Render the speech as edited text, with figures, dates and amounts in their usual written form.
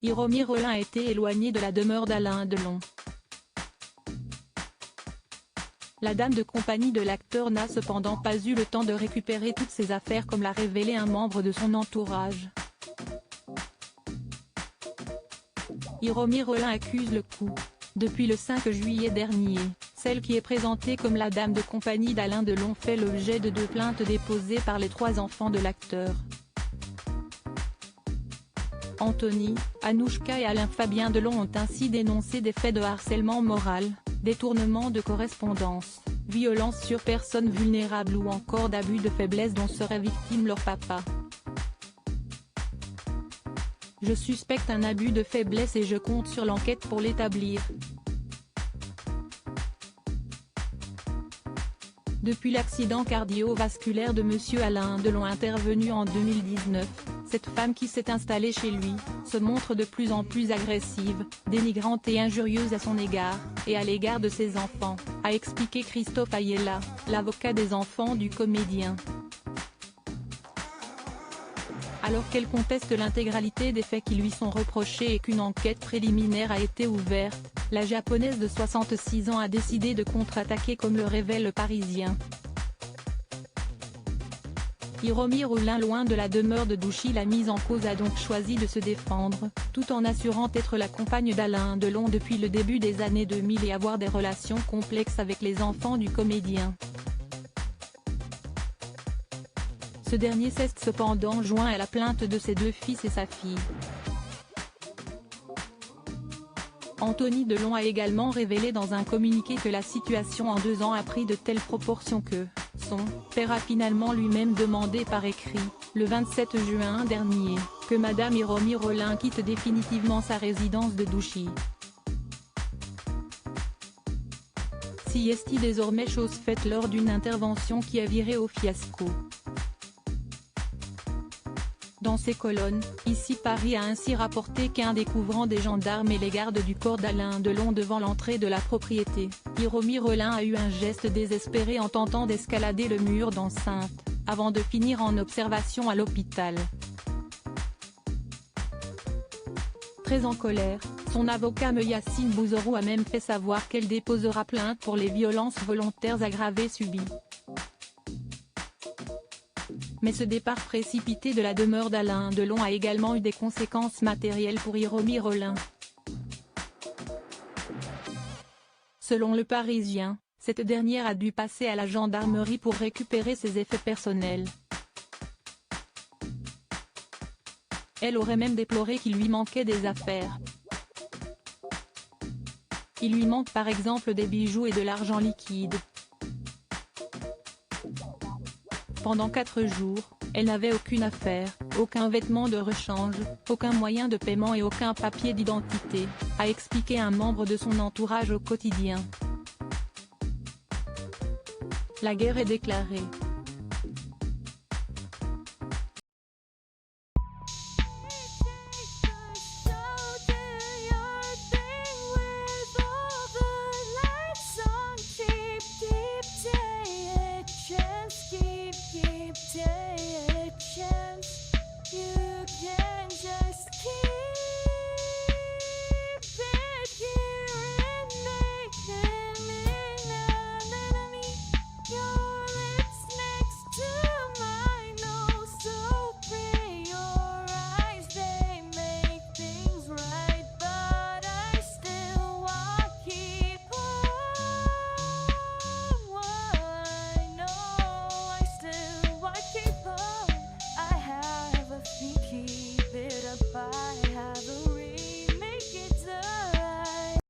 Hiromi Rollin a été éloignée de la demeure d'Alain Delon. La dame de compagnie de l'acteur n'a cependant pas eu le temps de récupérer toutes ses affaires comme l'a révélé un membre de son entourage. Hiromi Rollin accuse le coup. Depuis le 5 juillet dernier, celle qui est présentée comme la dame de compagnie d'Alain Delon fait l'objet de 2 plaintes déposées par les 3 enfants de l'acteur. Anthony, Anouchka et Alain Fabien Delon ont ainsi dénoncé des faits de harcèlement moral, détournement de correspondance, violence sur personnes vulnérables ou encore d'abus de faiblesse dont serait victime leur papa. Je suspecte un abus de faiblesse et je compte sur l'enquête pour l'établir. Depuis l'accident cardiovasculaire de Monsieur Alain Delon intervenu en 2019, cette femme qui s'est installée chez lui, se montre de plus en plus agressive, dénigrante et injurieuse à son égard, et à l'égard de ses enfants, a expliqué Christophe Ayella, l'avocat des enfants du comédien. Alors qu'elle conteste l'intégralité des faits qui lui sont reprochés et qu'une enquête préliminaire a été ouverte, la japonaise de 66 ans a décidé de contre-attaquer comme le révèle Le Parisien. Hiromi Rollin, loin de la demeure de Douchy, la mise en cause a donc choisi de se défendre, tout en assurant être la compagne d'Alain Delon depuis le début des années 2000 et avoir des relations complexes avec les enfants du comédien. Ce dernier s'est cependant joint à la plainte de ses 2 fils et sa fille. Anthony Delon a également révélé dans un communiqué que la situation en 2 ans a pris de telles proportions que son père a finalement lui-même demandé par écrit, le 27 juin dernier, que Madame Hiromi Rollin quitte définitivement sa résidence de Douchy. Si est désormais chose faite lors d'une intervention qui a viré au fiasco. Dans ses colonnes, Ici Paris a ainsi rapporté qu'un découvrant des gendarmes et les gardes du corps d'Alain Delon devant l'entrée de la propriété, Hiromi Rollin a eu un geste désespéré en tentant d'escalader le mur d'enceinte, avant de finir en observation à l'hôpital. Très en colère, son avocat Yassine Bouzorou a même fait savoir qu'elle déposera plainte pour les violences volontaires aggravées subies. Mais ce départ précipité de la demeure d'Alain Delon a également eu des conséquences matérielles pour Hiromi Rollin. Selon Le Parisien, cette dernière a dû passer à la gendarmerie pour récupérer ses effets personnels. Elle aurait même déploré qu'il lui manquait des affaires. Il lui manque par exemple des bijoux et de l'argent liquide. Pendant 4 jours, elle n'avait aucune affaire, aucun vêtement de rechange, aucun moyen de paiement et aucun papier d'identité, a expliqué un membre de son entourage au quotidien. La guerre est déclarée.